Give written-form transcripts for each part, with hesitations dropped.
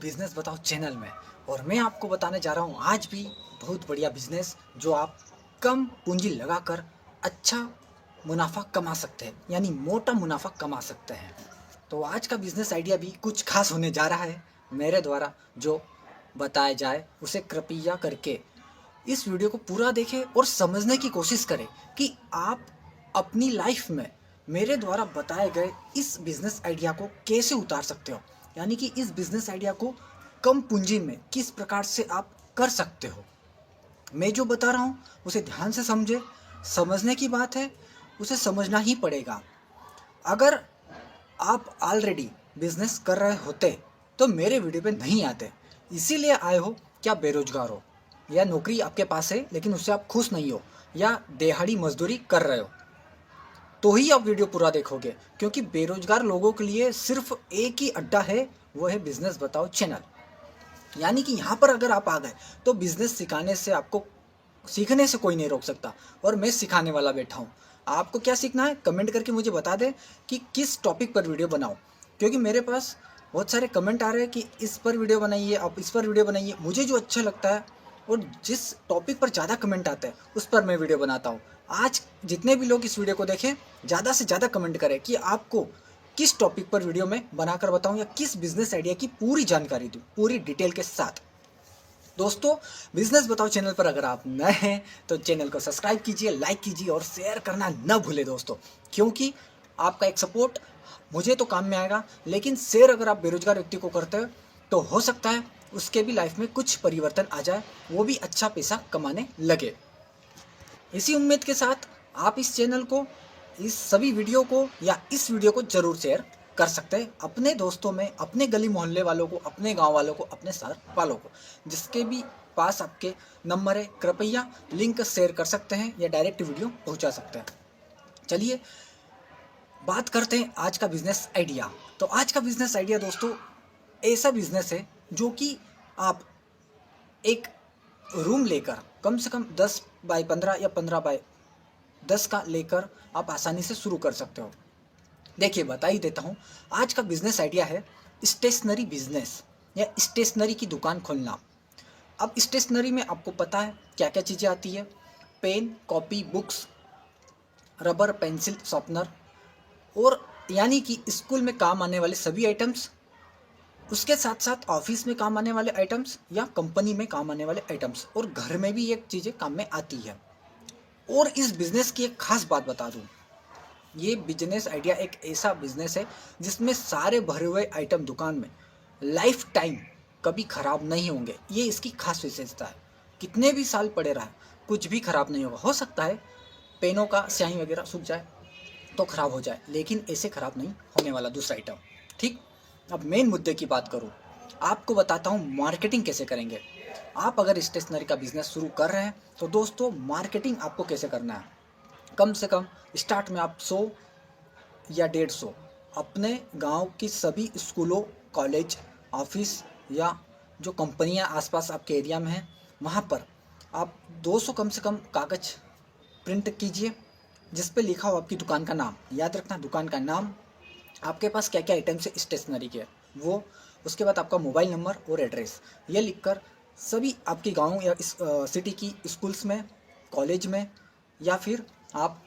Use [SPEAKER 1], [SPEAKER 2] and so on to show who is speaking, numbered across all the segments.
[SPEAKER 1] Business बताओ channel में। और मैं आपको बताने जा रहा हूँ आज भी बहुत बढ़िया बिजनेस जो आप कम पूंजी लगाकर अच्छा मुनाफा कमा सकते हैं, यानी मोटा मुनाफा कमा सकते हैं। तो आज का बिजनेस आइडिया भी कुछ खास होने जा रहा है मेरे द्वारा जो बताया जाए, उसे कृपया करके इस वीडियो को पूरा देखें और समझने की कोशिश करें कि आप अपनी लाइफ में मेरे द्वारा बताए गए इस बिजनेस आइडिया को कैसे उतार सकते हो, यानी कि इस बिजनेस आइडिया को कम पूंजी में किस प्रकार से आप कर सकते हो। मैं जो बता रहा हूँ उसे ध्यान से समझे। समझने की बात है, उसे समझना ही पड़ेगा। अगर आप ऑलरेडी बिजनेस कर रहे होते तो मेरे वीडियो पे नहीं आते। इसीलिए आए हो क्या बेरोजगार हो, या नौकरी आपके पास है लेकिन उससे आप खुश नहीं हो, या दिहाड़ी मजदूरी कर रहे हो, तो ही आप वीडियो पूरा देखोगे। क्योंकि बेरोजगार लोगों के लिए सिर्फ एक ही अड्डा है, वो है बिजनेस बताओ चैनल। यानी कि यहाँ पर अगर आप आ गए तो बिजनेस सिखाने से आपको सीखने से कोई नहीं रोक सकता। और मैं सिखाने वाला बैठा हूँ। आपको क्या सीखना है कमेंट करके मुझे बता दें कि किस टॉपिक पर वीडियो बनाओ, क्योंकि मेरे पास बहुत सारे कमेंट आ रहे हैं कि इस पर वीडियो बनाइए, आप इस पर वीडियो बनाइए। मुझे जो अच्छा लगता है और जिस टॉपिक पर ज़्यादा कमेंट आते हैं उस पर मैं वीडियो बनाता हूँ। आज जितने भी लोग इस वीडियो को देखें ज़्यादा से ज़्यादा कमेंट करें कि आपको किस टॉपिक पर वीडियो में बनाकर बताऊँ, या किस बिजनेस आइडिया की पूरी जानकारी दूँ पूरी डिटेल के साथ। दोस्तों, बिजनेस बताओ चैनल पर अगर आप नए हैं तो चैनल को सब्सक्राइब कीजिए, लाइक कीजिए और शेयर करना न भूलें दोस्तों, क्योंकि आपका एक सपोर्ट मुझे तो काम में आएगा, लेकिन शेयर अगर आप बेरोजगार व्यक्ति को करते हो तो हो सकता है उसके भी लाइफ में कुछ परिवर्तन आ जाए, वो भी अच्छा पैसा कमाने लगे। इसी उम्मीद के साथ आप इस चैनल को, इस सभी वीडियो को या इस वीडियो को जरूर शेयर कर सकते हैं अपने दोस्तों में, अपने गली मोहल्ले वालों को, अपने गांव वालों को, अपने शहर वालों को, जिसके भी पास आपके नंबर है कृपया लिंक शेयर कर सकते हैं या डायरेक्ट वीडियो पहुंचा सकते हैं। चलिए बात करते हैं आज का बिजनेस आइडिया। तो आज का बिजनेस आइडिया दोस्तों ऐसा बिजनेस है जो कि आप एक रूम लेकर कम से कम 10 बाई 15 या 15 बाई 10 का लेकर आप आसानी से शुरू कर सकते हो। देखिए बता ही देता हूँ, आज का बिजनेस आइडिया है स्टेशनरी बिजनेस या स्टेशनरी की दुकान खोलना। अब स्टेशनरी में आपको पता है क्या क्या चीज़ें आती है, pen, copy, books, rubber, pencil, sharpener, और यानी कि स्कूल में काम आने वाले सभी आइटम्स, उसके साथ साथ ऑफिस में काम आने वाले आइटम्स या कंपनी में काम आने वाले आइटम्स, और घर में भी ये चीज़ें काम में आती है। और इस बिज़नेस की एक खास बात बता दूं, ये बिजनेस आइडिया एक ऐसा बिजनेस है जिसमें सारे भरे हुए आइटम दुकान में लाइफ टाइम कभी ख़राब नहीं होंगे। ये इसकी खास विशेषता है। कितने भी साल पड़े रहे कुछ भी ख़राब नहीं होगा। हो सकता है पेनों का स्याही वगैरह सूख जाए तो ख़राब हो जाए, लेकिन ऐसे ख़राब नहीं होने वाला दूसरा आइटम। ठीक, अब मेन मुद्दे की बात करूँ, आपको बताता हूँ मार्केटिंग कैसे करेंगे। आप अगर स्टेशनरी का बिजनेस शुरू कर रहे हैं तो दोस्तों मार्केटिंग आपको कैसे करना है। कम से कम स्टार्ट में आप 100 या 150 अपने गांव की सभी स्कूलों, कॉलेज, ऑफिस या जो कंपनियां आसपास आपके एरिया में हैं वहां पर आप 200 कम से कम कागज़ प्रिंट कीजिए जिस पे लिखा हो आपकी दुकान का नाम। याद रखना दुकान का नाम, आपके पास क्या क्या आइटम्स है स्टेशनरी के वो, उसके बाद आपका मोबाइल नंबर और एड्रेस, ये लिखकर सभी आपके गांव या इस सिटी की स्कूल्स में, कॉलेज में, या फिर आप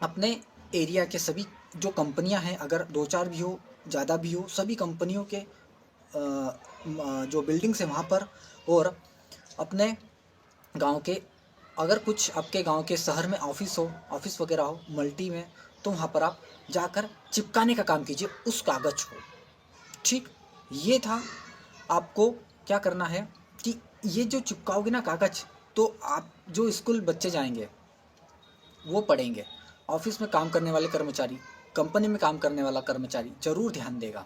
[SPEAKER 1] अपने एरिया के सभी जो कंपनियां हैं, अगर 2-4 भी हो, ज़्यादा भी हो, सभी कंपनियों के जो बिल्डिंग्स हैं वहाँ पर, और अपने गांव के, अगर कुछ आपके गांव के शहर में ऑफिस हो, ऑफिस वगैरह हो मल्टी में, तो वहाँ पर आप जाकर चिपकाने का काम कीजिए उस कागज़ को। ठीक, ये था। आपको क्या करना है कि ये जो चिपकाओगे ना कागज़, तो आप जो स्कूल बच्चे जाएंगे वो पढ़ेंगे, ऑफिस में काम करने वाले कर्मचारी, कंपनी में काम करने वाला कर्मचारी ज़रूर ध्यान देगा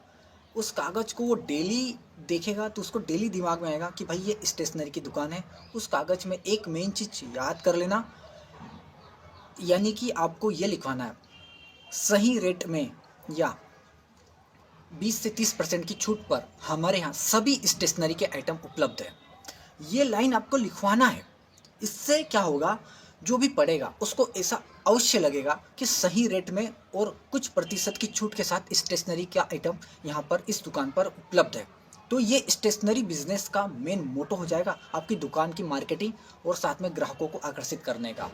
[SPEAKER 1] उस कागज़ को। वो डेली देखेगा तो उसको डेली दिमाग में आएगा कि भाई ये स्टेशनरी की दुकान है। उस कागज़ में एक मेन चीज़ याद कर लेना, यानी कि आपको ये लिखवाना है सही रेट में या 20 से 30% की छूट पर हमारे यहाँ सभी स्टेशनरी के आइटम उपलब्ध है। ये लाइन आपको लिखवाना है। इससे क्या होगा, जो भी पढ़ेगा उसको ऐसा अवश्य लगेगा कि सही रेट में और कुछ प्रतिशत की छूट के साथ स्टेशनरी का आइटम यहाँ पर इस दुकान पर उपलब्ध है। तो ये स्टेशनरी बिजनेस का मेन मोटो हो जाएगा आपकी दुकान की मार्केटिंग और साथ में ग्राहकों को आकर्षित करने का।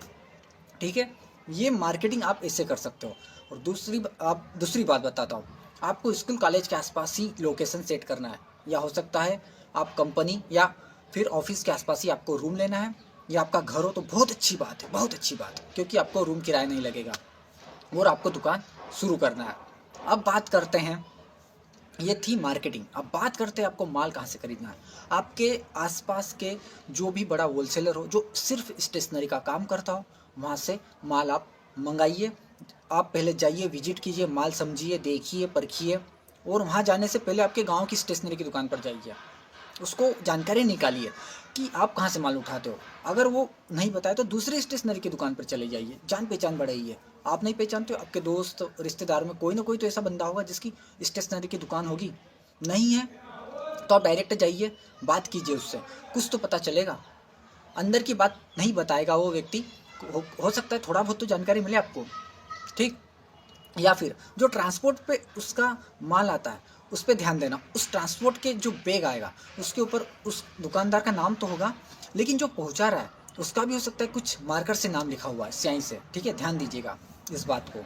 [SPEAKER 1] ठीक है, ये मार्केटिंग आप इससे कर सकते हो। और दूसरी बात बताता हूँ, आपको स्कूल कॉलेज के आसपास ही लोकेशन सेट करना है, या हो सकता है आप कंपनी या फिर ऑफिस के आसपास ही आपको रूम लेना है, या आपका घर हो तो बहुत अच्छी बात है, बहुत अच्छी बात है, क्योंकि आपको रूम किराया नहीं लगेगा और आपको दुकान शुरू करना है। अब बात करते हैं, ये थी मार्केटिंग। अब बात करते हैं आपको माल कहाँ से खरीदना है। आपके आसपास के जो भी बड़ा होलसेलर हो जो सिर्फ स्टेशनरी का काम करता हो, वहाँ से माल आप मंगाइए। आप पहले जाइए, विजिट कीजिए, माल समझिए, देखिए, परखिए, और वहाँ जाने से पहले आपके गांव की स्टेशनरी की दुकान पर जाइए, उसको जानकारी निकालिए कि आप कहाँ से माल उठाते हो। अगर वो नहीं बताए तो दूसरे स्टेशनरी की दुकान पर चले जाइए, जान पहचान बढ़ाइए। आप नहीं पहचानते हो, आपके दोस्त रिश्तेदार में कोई ना कोई तो ऐसा बंदा होगा जिसकी स्टेशनरी की दुकान होगी। नहीं है तो आप डायरेक्ट जाइए, बात कीजिए उससे, कुछ तो पता चलेगा। अंदर की बात नहीं बताएगा वो व्यक्ति, हो सकता है थोड़ा बहुत तो जानकारी मिले आपको। ठीक, या फिर जो ट्रांसपोर्ट पे उसका माल आता है उस पर ध्यान देना। उस ट्रांसपोर्ट के जो बैग आएगा उसके ऊपर उस दुकानदार का नाम तो होगा, लेकिन जो पहुंचा रहा है उसका भी हो सकता है कुछ मार्कर से नाम लिखा हुआ है, स्याही से। ठीक है, ध्यान दीजिएगा इस बात को।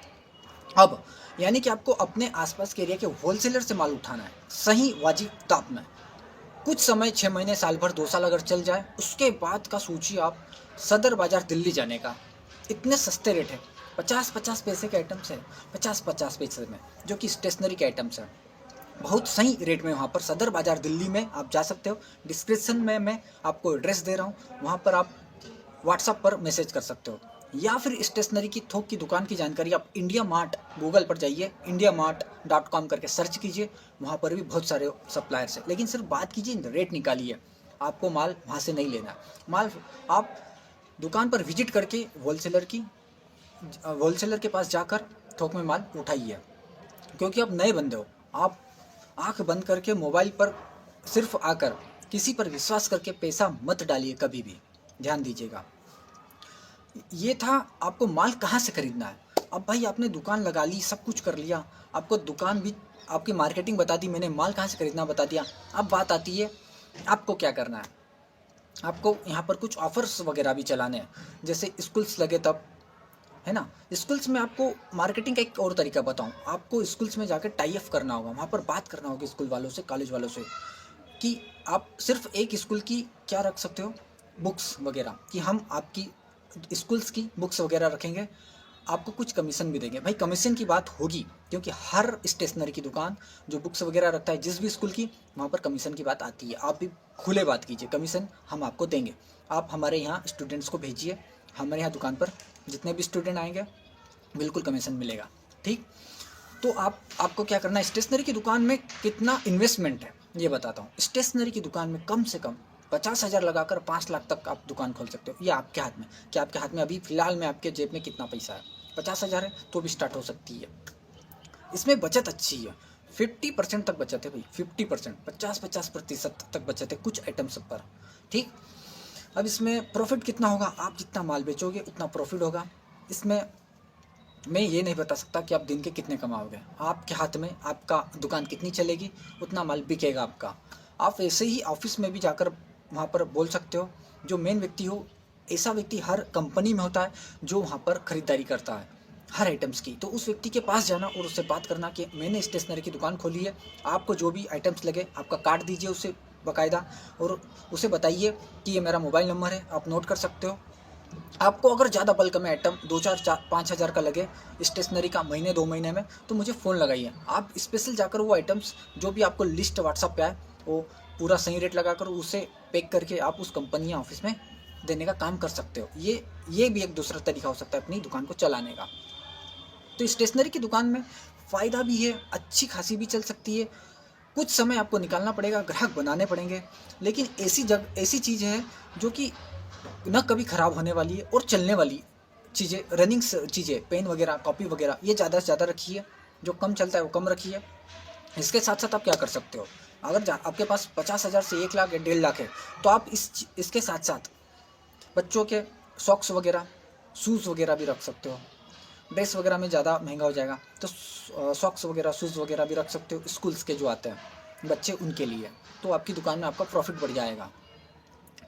[SPEAKER 1] अब यानी कि आपको अपने आसपास के एरिया के होलसेलर से माल उठाना है सही वाजिब दाम में। कुछ समय, 6 महीने, साल भर, 2 साल अगर चल जाए, उसके बाद का सोचिए आप सदर बाजार दिल्ली जाने का। इतने सस्ते रेट है, 50-50 पैसे के आइटम्स है, 50-50 पैसे में, जो कि स्टेशनरी के आइटम्स है। बहुत सही रेट में वहाँ पर सदर बाजार दिल्ली में आप जा सकते हो। डिस्क्रिप्शन में मैं आपको एड्रेस दे रहा हूँ, वहाँ पर आप व्हाट्सएप पर मैसेज कर सकते हो। या फिर स्टेशनरी की थोक की दुकान की जानकारी आप इंडिया मार्ट, गूगल पर जाइए, indiamart.com करके सर्च कीजिए, वहाँ पर भी बहुत सारे सप्लायर्स हैं। लेकिन सिर्फ बात कीजिए, रेट निकालिए। आपको माल वहाँ से नहीं लेना, माल आप दुकान पर विजिट करके होलसेलर के पास जाकर थोक में माल उठाइए। क्योंकि आप नए बंदे हो, आप आंख बंद करके मोबाइल पर सिर्फ आकर किसी पर विश्वास करके पैसा मत डालिए कभी भी, ध्यान दीजिएगा। ये था आपको माल कहाँ से खरीदना है। अब भाई आपने दुकान लगा ली, सब कुछ कर लिया, आपको दुकान भी, आपकी मार्केटिंग बता दी मैंने, माल कहाँ से खरीदना बता दिया। अब बात आती है आपको क्या करना है। आपको यहाँ पर कुछ ऑफर्स वगैरह भी चलाने हैं, जैसे स्कूल्स लगे तब, है ना। स्कूल्स में आपको मार्केटिंग का एक और तरीका बताऊँ, आपको स्कूल्स में जाकर टाई अप करना होगा, वहाँ पर बात करना होगा स्कूल वालों से, कॉलेज वालों से, कि आप सिर्फ एक स्कूल की क्या रख सकते हो, बुक्स वगैरह, कि हम आपकी स्कूल्स की बुक्स वगैरह रखेंगे, आपको कुछ कमीशन भी देंगे। भाई कमीशन की बात होगी, क्योंकि हर स्टेशनरी की दुकान जो बुक्स वगैरह रखता है जिस भी स्कूल की, वहाँ पर कमीशन की बात आती है। आप भी खुले बात कीजिए, कमीशन हम आपको देंगे, आप हमारे यहाँ स्टूडेंट्स को भेजिए, हमारे यहाँ दुकान पर जितने भी स्टूडेंट आएंगे बिल्कुल कमीशन मिलेगा। ठीक, तो आपको क्या करना है, स्टेशनरी की दुकान में कितना इन्वेस्टमेंट है ये बताता हूँ। स्टेशनरी की दुकान में कम से कम 50,000 लगाकर 5 लाख तक आप दुकान खोल सकते हो। ये आपके हाथ में, कि आपके हाथ में अभी फिलहाल में आपके जेब में कितना पैसा है। 50,000 है तो भी स्टार्ट हो सकती है। इसमें बचत अच्छी है, 50% तक बचत है भाई, 50%, 50-50% तक बचत है कुछ आइटम सब पर। ठीक, अब इसमें प्रॉफिट कितना होगा, आप जितना माल बेचोगे उतना प्रॉफिट होगा। इसमें मैं ये नहीं बता सकता कि आप दिन के कितने कमाओगे, आपके हाथ में, आपका दुकान कितनी चलेगी उतना माल बिकेगा आपका। आप ऐसे ही ऑफिस में भी जाकर वहाँ पर बोल सकते हो, जो मेन व्यक्ति हो, ऐसा व्यक्ति हर कंपनी में होता है जो वहाँ पर ख़रीदारी करता है हर आइटम्स की, तो उस व्यक्ति के पास जाना और उससे बात करना कि मैंने स्टेशनरी की दुकान खोली है, आपको जो भी आइटम्स लगे आपका कार्ड दीजिए उसे बाकायदा, और उसे बताइए कि ये मेरा मोबाइल नंबर है, आप नोट कर सकते हो। आपको अगर ज़्यादा बल्क में आइटम 2-4-5 हज़ार का लगे स्टेशनरी का महीने 2 महीने में, तो मुझे फ़ोन लगाइए। आप स्पेशल जाकर वो आइटम्स जो भी आपको लिस्ट व्हाट्सअप पे आए वो पूरा सही रेट लगाकर उसे पैक करके आप उस कंपनी या ऑफिस में देने का काम कर सकते हो। ये भी एक दूसरा तरीका हो सकता है अपनी दुकान को चलाने का। तो स्टेशनरी की दुकान में फ़ायदा भी है, अच्छी खासी भी चल सकती है। कुछ समय आपको निकालना पड़ेगा, ग्राहक बनाने पड़ेंगे, लेकिन ऐसी चीज़ है जो कि न कभी ख़राब होने वाली है और चलने वाली चीज़ें, रनिंग चीज़ें, पेन वगैरह, कॉपी वगैरह, ये ज़्यादा से ज़्यादा रखिए, जो कम चलता है वो कम रखिए। इसके साथ साथ आप क्या कर सकते हो, अगर आपके पास 50,000 से 1 लाख या 1.5 लाख है, तो आप इसके साथ साथ बच्चों के सॉक्स वगैरह, शूज़ वगैरह भी रख सकते हो। ड्रेस वगैरह में ज़्यादा महंगा हो जाएगा, तो सॉक्स वगैरह, शूज़ वगैरह भी रख सकते हो, स्कूल्स के जो आते हैं, बच्चे उनके लिए, तो आपकी दुकान में आपका प्रॉफिट बढ़ जाएगा।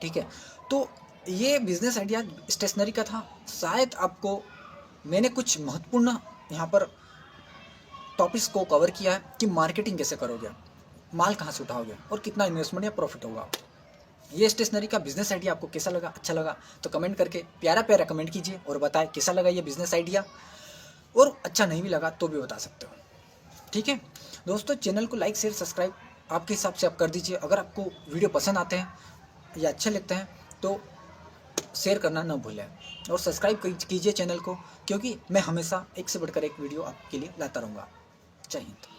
[SPEAKER 1] ठीक है, तो ये बिजनेस आइडिया स्टेशनरी का था। शायद आपको मैंने कुछ महत्वपूर्ण यहाँ पर टॉपिक्स को कवर किया है कि मार्केटिंग कैसे करोगे, माल कहाँ से उठाओगे और कितना इन्वेस्टमेंट या प्रॉफिट होगा। ये स्टेशनरी का बिजनेस आइडिया आपको कैसा लगा, अच्छा लगा तो कमेंट करके प्यारा प्यारा कमेंट कीजिए और बताएं कैसा लगा ये बिजनेस आइडिया, और अच्छा नहीं भी लगा तो भी बता सकते हो। ठीक है दोस्तों, चैनल को लाइक शेयर सब्सक्राइब आपके हिसाब से आप कर दीजिए। अगर आपको वीडियो पसंद आते हैं या अच्छे लगते हैं तो शेयर करना ना भूलें, और सब्सक्राइब कीजिए चैनल को, क्योंकि मैं हमेशा एक से बढ़कर एक वीडियो आपके लिए लाता रहूँगा। जय हिंद।